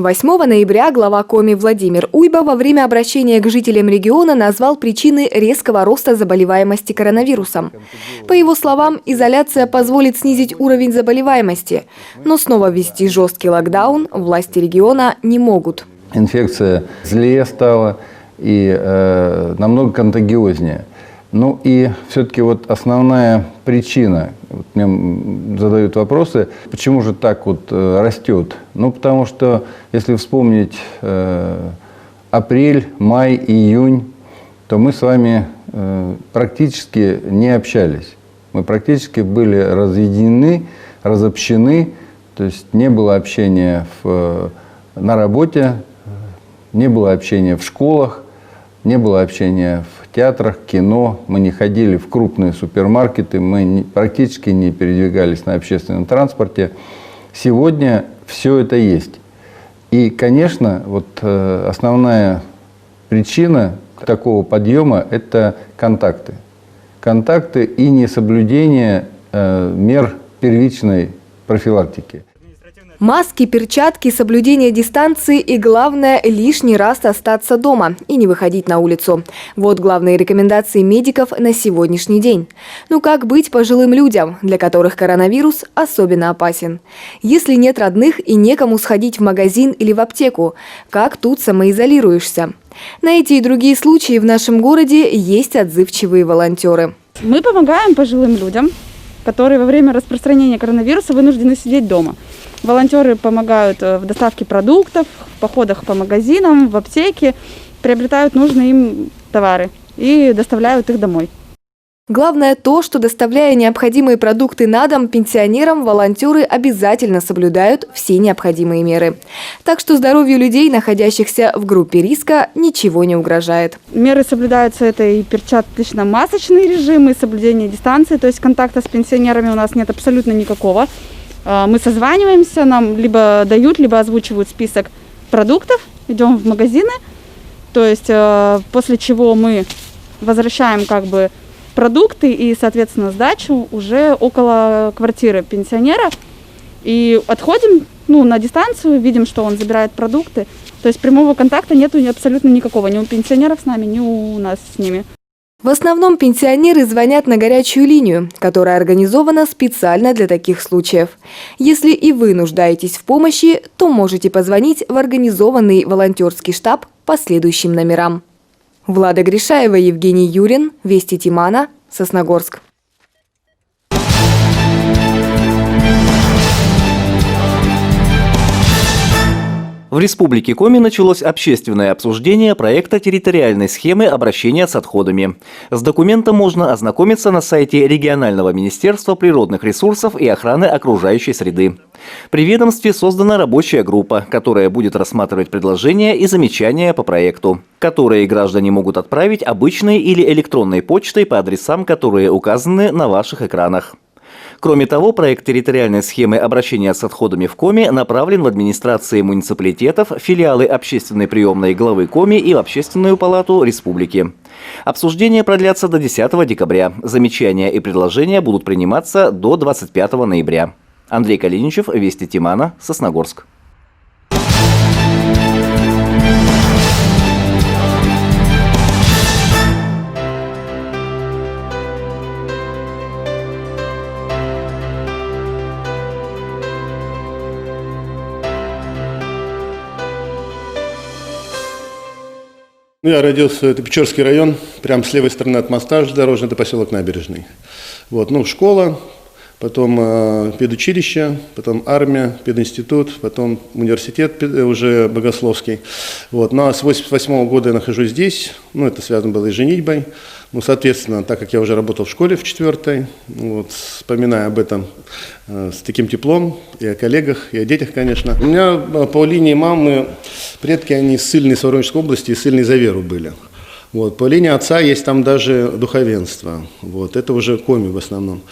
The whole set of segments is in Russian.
8 ноября глава Коми Владимир Уйба во время обращения к жителям региона назвал причины резкого роста заболеваемости коронавирусом. По его словам, изоляция позволит снизить уровень заболеваемости, но снова ввести жесткий локдаун власти региона не могут. Инфекция злее стала и намного контагиознее. Ну и все-таки вот основная причина, вот мне задают вопросы, почему же так вот растет? Ну потому что, если вспомнить апрель, май, июнь, то мы с вами практически не общались. Мы практически были разъединены, разобщены, то есть не было общения на работе, не было общения в школах, не было общения в театрах, кино, мы не ходили в крупные супермаркеты, мы практически не передвигались на общественном транспорте. Сегодня все это есть. И, конечно, вот основная причина такого подъема – это контакты. Контакты и несоблюдение мер первичной профилактики. Маски, перчатки, соблюдение дистанции и, главное, лишний раз остаться дома и не выходить на улицу. Вот главные рекомендации медиков на сегодняшний день. Ну как быть пожилым людям, для которых коронавирус особенно опасен? Если нет родных и некому сходить в магазин или в аптеку, как тут самоизолируешься? На эти и другие случаи в нашем городе есть отзывчивые волонтеры. Мы помогаем пожилым людям, которые во время распространения коронавируса вынуждены сидеть дома. Волонтеры помогают в доставке продуктов, в походах по магазинам, в аптеке, приобретают нужные им товары и доставляют их домой. Главное то, что, доставляя необходимые продукты на дом пенсионерам, волонтеры обязательно соблюдают все необходимые меры. Так что здоровью людей, находящихся в группе риска, ничего не угрожает. Меры соблюдаются, это и перчаточно-масочный режим, и соблюдение дистанции, то есть контакта с пенсионерами у нас нет абсолютно никакого. Мы созваниваемся, нам либо дают, либо озвучивают список продуктов, идем в магазины, то есть после чего мы возвращаем продукты и, соответственно, сдачу уже около квартиры пенсионера и отходим на дистанцию, видим, что он забирает продукты, то есть прямого контакта нету абсолютно никакого, ни у пенсионеров с нами, ни у нас с ними. В основном пенсионеры звонят на горячую линию, которая организована специально для таких случаев. Если и вы нуждаетесь в помощи, то можете позвонить в организованный волонтерский штаб по следующим номерам. Влада Гришаева, Евгений Юрин, Вести Тимана, Сосногорск. В Республике Коми началось общественное обсуждение проекта территориальной схемы обращения с отходами. С документом можно ознакомиться на сайте регионального министерства природных ресурсов и охраны окружающей среды. При ведомстве создана рабочая группа, которая будет рассматривать предложения и замечания по проекту, которые граждане могут отправить обычной или электронной почтой по адресам, которые указаны на ваших экранах. Кроме того, проект территориальной схемы обращения с отходами в Коми направлен в администрации муниципалитетов, филиалы общественной приемной главы Коми и в Общественную палату республики. Обсуждения продлятся до 10 декабря. Замечания и предложения будут приниматься до 25 ноября. Андрей Калиничев, Вести Тимана, Сосногорск. Я родился, это Печорский район, прямо с левой стороны от моста железнодорожный, это поселок Набережный. Школа, потом педучилище, потом армия, пединститут, потом университет уже богословский. Ну а с 1988 года я нахожусь здесь, это связано было и с женитьбой. Соответственно, так как я уже работал в школе в 4-й, вспоминая об этом с таким теплом, и о коллегах, и о детях, конечно. У меня по линии мамы предки, они с Ссыльной Воронежской области, из Ссыльной за веру были. По линии отца есть там даже духовенство, это уже Коми в основном.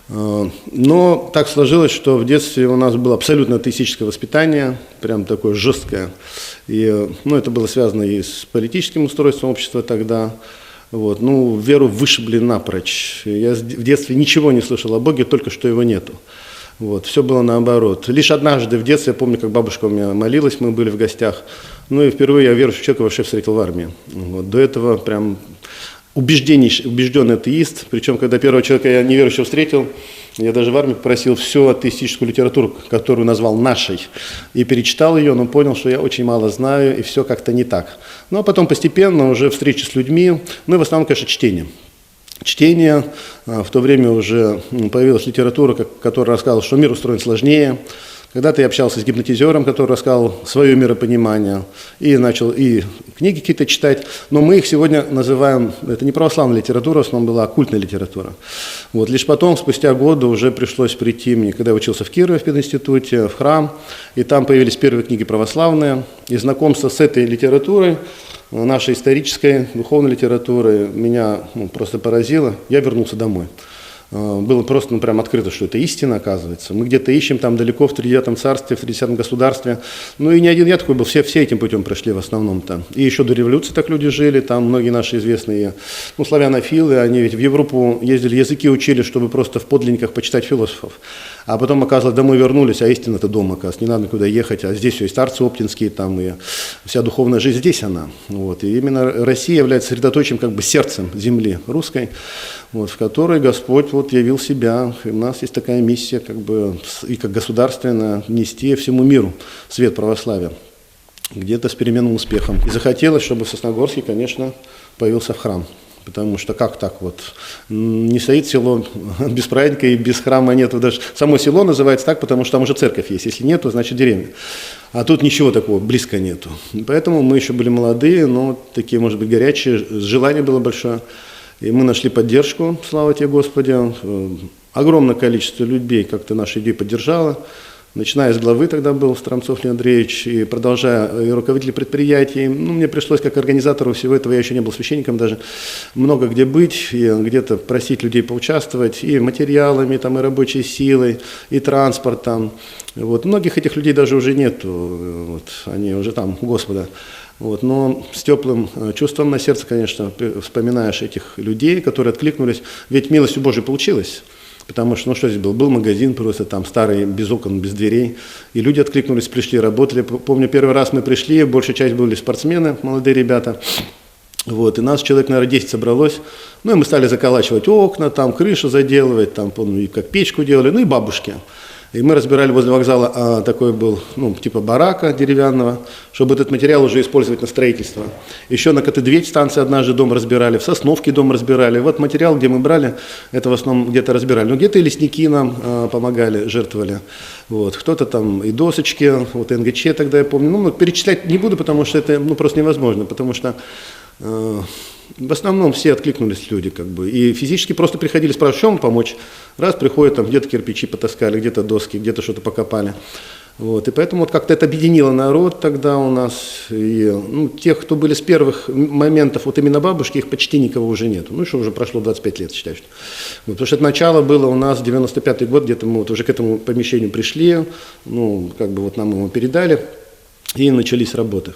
Но так сложилось, что в детстве у нас было абсолютно атеистическое воспитание, прям такое жесткое. И, это было связано и с политическим устройством общества тогда. Веру вышибли напрочь. Я в детстве ничего не слышал о Боге, только что его нету. Вот, все было наоборот. Лишь однажды в детстве, я помню, как бабушка у меня молилась, мы были в гостях. Ну и впервые я верующего человека вообще встретил в армии. Вот, до этого прям убежденный атеист. Причем, когда первого человека я неверующего встретил, я даже в армии попросил всю атеистическую литературу, которую назвал нашей, и перечитал ее, но понял, что я очень мало знаю, и все как-то не так. Ну а потом постепенно уже встречи с людьми, ну и в основном, конечно, чтение. Чтение, в то время уже появилась литература, которая рассказывала, что мир устроен сложнее. Когда-то я общался с гипнотизером, который рассказал свое миропонимание, и начал и книги какие-то читать, но мы их сегодня называем, это не православная литература, в основном была оккультная литература. Вот, лишь потом, спустя годы, уже пришлось прийти мне, когда я учился в Кирове в пединституте, в храм, и там появились первые книги православные, и знакомство с этой литературой, нашей исторической, духовной литературы, меня просто поразило. Я вернулся домой. Было просто прям открыто, что это истина, оказывается. Мы где-то ищем там далеко в Тридевятом царстве, в Тридесятом государстве. Ну и не один я такой был, все этим путем прошли в основном-то. И еще до революции так люди жили, там многие наши известные, славянофилы, они ведь в Европу ездили, языки учили, чтобы просто в подлинниках почитать философов. А потом, оказалось, домой вернулись, а истина-то дома, оказывается, не надо никуда ехать, а здесь все, и старцы оптинские, там, и вся духовная жизнь здесь она. Вот. И именно Россия является средоточием, как бы сердцем земли русской, вот, в которой Господь вот явил себя. И у нас есть такая миссия, как бы, и как государственная, нести всему миру свет православия, где-то с переменным успехом. И захотелось, чтобы в Сосногорске, конечно, появился храм. Потому что как так вот, не стоит село без праздника и без храма нету даже. Само село называется так, потому что там уже церковь есть. Если нет, то значит деревня. А тут ничего такого близко нету. Поэтому мы еще были молодые, но такие, может быть, горячие, желание было большое. И мы нашли поддержку, слава тебе, Господи. Огромное количество людей как-то нашу идею поддержало. Начиная с главы тогда был Стромцов Леонид Андреевич, и продолжая и руководители предприятий. Мне пришлось как организатору всего этого, я еще не был священником даже, много где быть, и где-то просить людей поучаствовать и материалами, там, и рабочей силой, и транспортом. Вот. Многих этих людей даже уже нету, вот. Они уже там у Господа. Вот. Но с теплым чувством на сердце, конечно, вспоминаешь этих людей, которые откликнулись, ведь милостью Божией получилось. Потому что, что здесь был? Был магазин просто там старый, без окон, без дверей. И люди откликнулись, пришли, работали. Помню, первый раз мы пришли, большая часть были спортсмены, молодые ребята. Вот, и нас человек, наверное, 10 собралось. Ну, и мы стали заколачивать окна, там, крышу заделывать, там, помню, и как печку делали, ну, и бабушки. И мы разбирали возле вокзала, такой был, типа барака деревянного, чтобы этот материал уже использовать на строительство. Еще на КТ-2 станции однажды дом разбирали, в Сосновке дом разбирали. Вот материал, где мы брали, это в основном где-то разбирали. Но где-то и лесники нам помогали, жертвовали. Вот. Кто-то там и досочки, вот НГЧ тогда я помню. Перечислять не буду, потому что это просто невозможно, потому что в основном все откликнулись люди, как бы, и физически просто приходили, спрашивать, в чем помочь. Раз приходят, там где-то кирпичи потаскали, где-то доски, где-то что-то покопали. Вот, и поэтому вот как-то это объединило народ тогда у нас. И, тех, кто были с первых моментов, вот именно бабушки, их почти никого уже нет. Что уже прошло 25 лет, считаю. Что. Вот, потому что это начало было у нас 95-й год, где-то мы вот уже к этому помещению пришли, как бы вот нам его передали, и начались работы.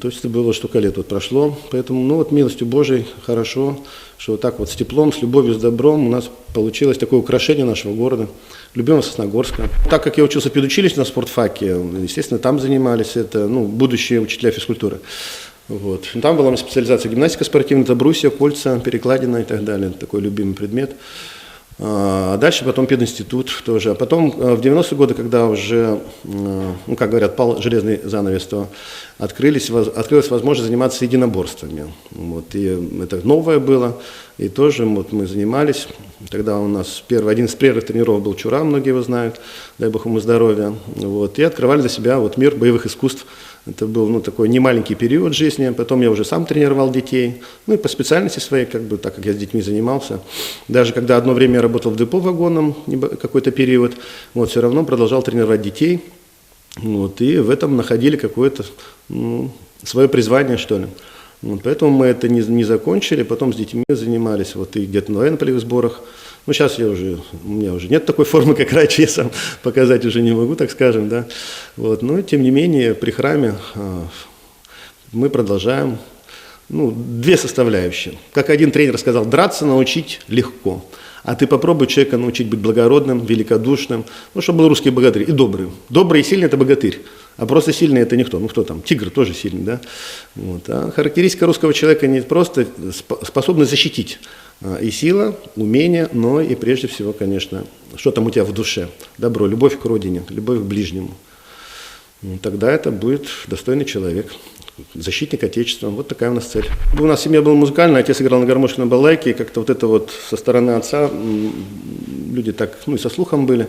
То есть это было столько лет вот прошло, поэтому, милостью Божией хорошо, что вот так вот с теплом, с любовью, с добром у нас получилось такое украшение нашего города, любимого Сосногорска. Так как я учился в педучилище на спортфаке, естественно, там занимались, это, будущие учителя физкультуры. Вот. Там была специализация гимнастика спортивная, это брусья, кольца, перекладина и так далее, такой любимый предмет. А дальше потом пединститут тоже. А потом в 90-е годы, когда уже, как говорят, пал железный занавес, то открылась возможность заниматься единоборствами. Вот. И это новое было. И тоже мы занимались. Тогда у нас один из первых тренеров был Чура, многие его знают, дай бог ему здоровья. Вот. И открывали для себя мир боевых искусств. Это был такой немаленький период жизни. Потом я уже сам тренировал детей. И по специальности своей, так как я с детьми занимался. Даже когда одно время я работал в депо вагоном, какой-то период, все равно продолжал тренировать детей. И в этом находили какое-то свое призвание, что ли. Поэтому мы это не закончили. Потом с детьми занимались и где-то на военно-полевых сборах. Сейчас у меня уже нет такой формы, как раньше, я сам показать уже не могу, так скажем, да. Но тем не менее при храме мы продолжаем, две составляющие. Как один тренер сказал, драться научить легко, А ты попробуй человека научить быть благородным, великодушным, ну, чтобы был русский богатырь и добрый. Добрый и сильный – это богатырь, а просто сильный – это никто. Ну, кто там? Тигр тоже сильный, да? Вот. А характеристика русского человека не просто способность защитить. И сила, умение, но и прежде всего, конечно, что там у тебя в душе? Добро, любовь к родине, любовь к ближнему. Тогда это будет достойный человек, защитник Отечества. Вот такая у нас цель. У нас семья была музыкальная, отец играл на гармошке, на балалайке, и как-то вот это вот со стороны отца люди так, ну и со слухом были.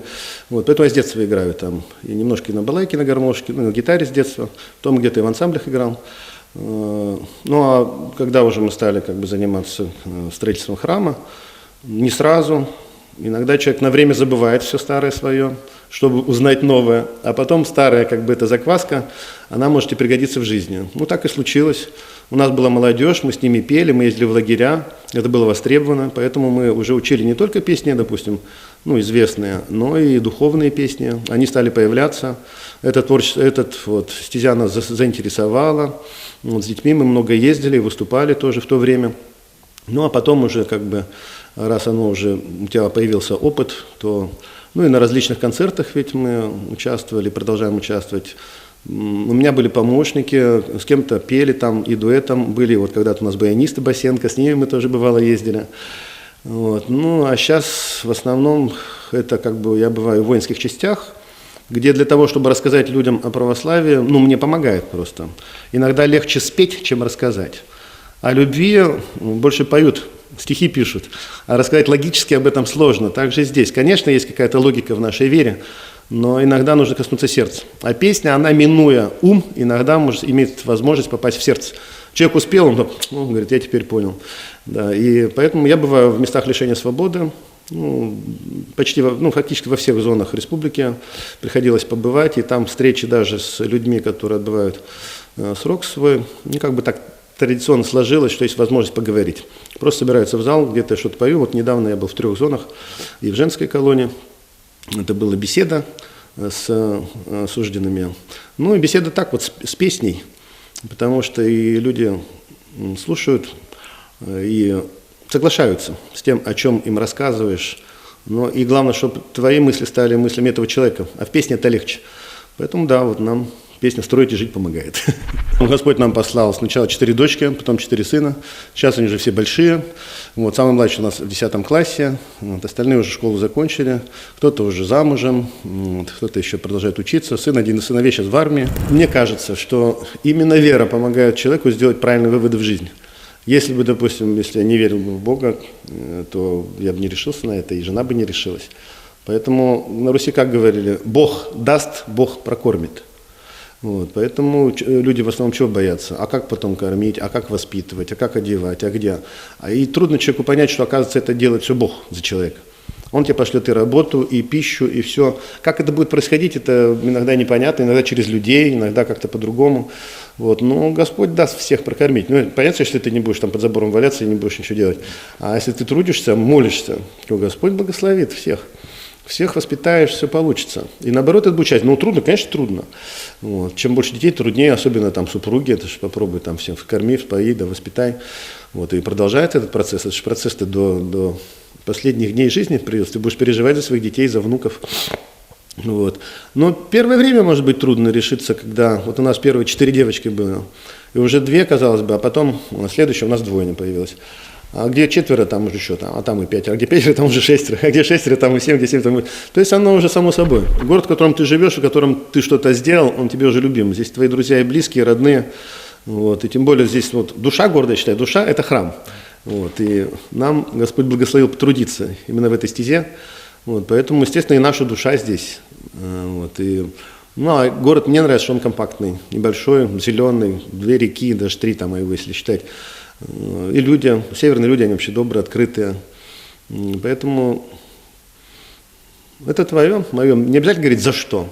Вот, поэтому я с детства играю там, и немножко и на балалайке, на гармошке, ну, на гитаре с детства, потом где-то и в ансамблях играл. Ну а когда уже мы стали как бы заниматься строительством храма, не сразу, иногда человек на время забывает все старое свое, чтобы узнать новое, а потом старая как бы эта закваска, она может и пригодиться в жизни. Ну так и случилось. У нас была молодежь, мы с ними пели, мы ездили в лагеря, это было востребовано, поэтому мы уже учили не только песни, допустим, ну, известные, но и духовные песни. Они стали появляться. Это творчество, стезя нас заинтересовала. Вот, с детьми мы много ездили, выступали тоже в то время. Ну, а потом уже, как бы, раз у тебя появился опыт, то, ну, и на различных концертах ведь мы участвовали, продолжаем участвовать. У меня были помощники, с кем-то пели там и дуэтом были. Вот когда-то у нас баянисты Басенко, с ними мы тоже бывало ездили. Вот. Ну, а сейчас в основном это как бы я бываю в воинских частях, где для того, чтобы рассказать людям о православии, ну, мне помогает просто. Иногда легче спеть, чем рассказать. О любви больше поют, стихи пишут, а рассказать логически об этом сложно. Также здесь, конечно, есть какая-то логика в нашей вере, но иногда нужно коснуться сердца. А песня, она, минуя ум, иногда может иметь возможность попасть в сердце. Человек успел, он говорит, я теперь понял. Да, и поэтому я бываю в местах лишения свободы, ну, фактически во всех зонах республики приходилось побывать, и там встречи даже с людьми, которые отбывают срок свой, ну, как бы так традиционно сложилось, что есть возможность поговорить. Просто собираются в зал, где-то что-то пою. Вот недавно я был в 3 зонах и в женской колонии. Это была беседа с осужденными. Ну и беседа так вот с песней, потому что и люди слушают и соглашаются с тем, о чем им рассказываешь. Но и главное, чтобы твои мысли стали мыслями этого человека, а в песне это легче. Поэтому да, вот нам песня «Строить и жить» помогает. Господь нам послал сначала 4 дочки, потом 4 сына. Сейчас они уже все большие. Вот, самый младший у нас в 10 классе, вот, остальные уже школу закончили. Кто-то уже замужем, вот, кто-то еще продолжает учиться. Один из сыновей сейчас в армии. Мне кажется, что именно вера помогает человеку сделать правильные выводы в жизни. Если бы, допустим, если я не верил бы в Бога, то я бы не решился на это, и жена бы не решилась. Поэтому на Руси как говорили, Бог даст, Бог прокормит. Вот, поэтому люди в основном чего боятся? А как потом кормить, а как воспитывать, а как одевать, а где? И трудно человеку понять, что, оказывается, это делает все Бог за человека. Он тебе пошлет и работу, и пищу, и все. Как это будет происходить, это иногда непонятно, иногда через людей, иногда как-то по-другому. Вот. Но Господь даст всех прокормить. Ну, понятно, если ты не будешь там под забором валяться и не будешь ничего делать. А если ты трудишься, молишься, то Господь благословит всех. Всех воспитаешь, все получится. И наоборот, это будет часть. Ну, трудно, конечно, трудно. Вот. Чем больше детей, труднее, особенно там супруги. Это же попробуй там всем вкорми, впои, да воспитай. Вот. И продолжается этот процесс. Это же процесс-то до последних дней жизни придется. Ты будешь переживать за своих детей, за внуков. Вот. Но первое время, может быть, трудно решиться, когда... Вот у нас первые 4 девочки было. И уже 2, казалось бы, а потом следующая у нас 2 появилась. А где 4, там уже что, а там и 5, а где 5, там уже 6, а где 6, там и 7, где 7, там и... То есть оно уже само собой. Город, в котором ты живешь, в котором ты что-то сделал, он тебе уже любим. Здесь твои друзья и близкие, родные. Вот. И тем более здесь вот душа города, я считаю, душа – это храм. Вот. И нам Господь благословил потрудиться именно в этой стезе. Вот. Поэтому, естественно, и наша душа здесь. Вот. И... Ну, а город мне нравится, что он компактный, небольшой, зеленый, 2 реки, даже 3 там, если считать. И люди, северные люди, они вообще добрые, открытые. Поэтому это твое, мое. Не обязательно говорить за что.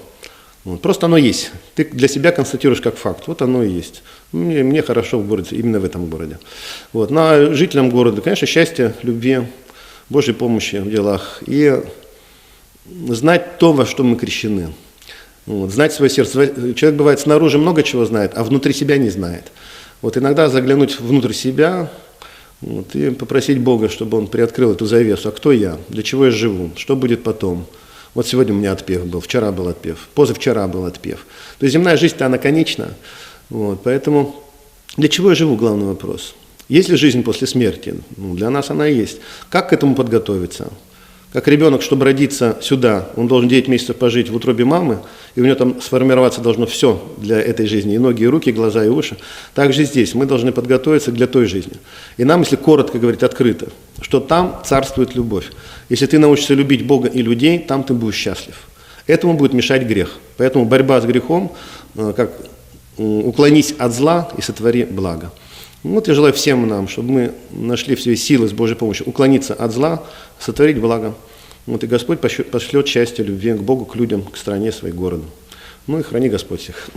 Вот, просто оно есть. Ты для себя констатируешь как факт. Вот оно и есть. Мне хорошо в городе, именно в этом городе. Вот. Ну, а жителям города, конечно, счастья, любви, Божьей помощи в делах. И знать то, во что мы крещены. Вот, знать свое сердце. Человек бывает снаружи много чего знает, а внутри себя не знает. Вот иногда заглянуть внутрь себя, Вот, и попросить Бога, чтобы Он приоткрыл эту завесу. А кто я? Для чего я живу? Что будет потом? Вот сегодня у меня отпев был, вчера был отпев, позавчера был отпев. То есть земная жизнь-то она конечна. Вот, поэтому для чего я живу? Главный вопрос. Есть ли жизнь после смерти? Ну, для нас она и есть. Как к этому подготовиться? Как ребенок, чтобы родиться сюда, он должен 9 месяцев пожить в утробе мамы, и у него там сформироваться должно все для этой жизни, и ноги, и руки, и глаза, и уши. Так же здесь мы должны подготовиться для той жизни. И нам, если коротко говорить, открыто, что там царствует любовь. Если ты научишься любить Бога и людей, там ты будешь счастлив. Этому будет мешать грех. Поэтому борьба с грехом, как уклонись от зла и сотвори благо. Вот я желаю всем нам, чтобы мы нашли в себе силы с Божьей помощью уклониться от зла, сотворить благо. Вот и Господь пошлет счастье, любви к Богу, к людям, к стране своей, к городу. Ну и храни Господь всех.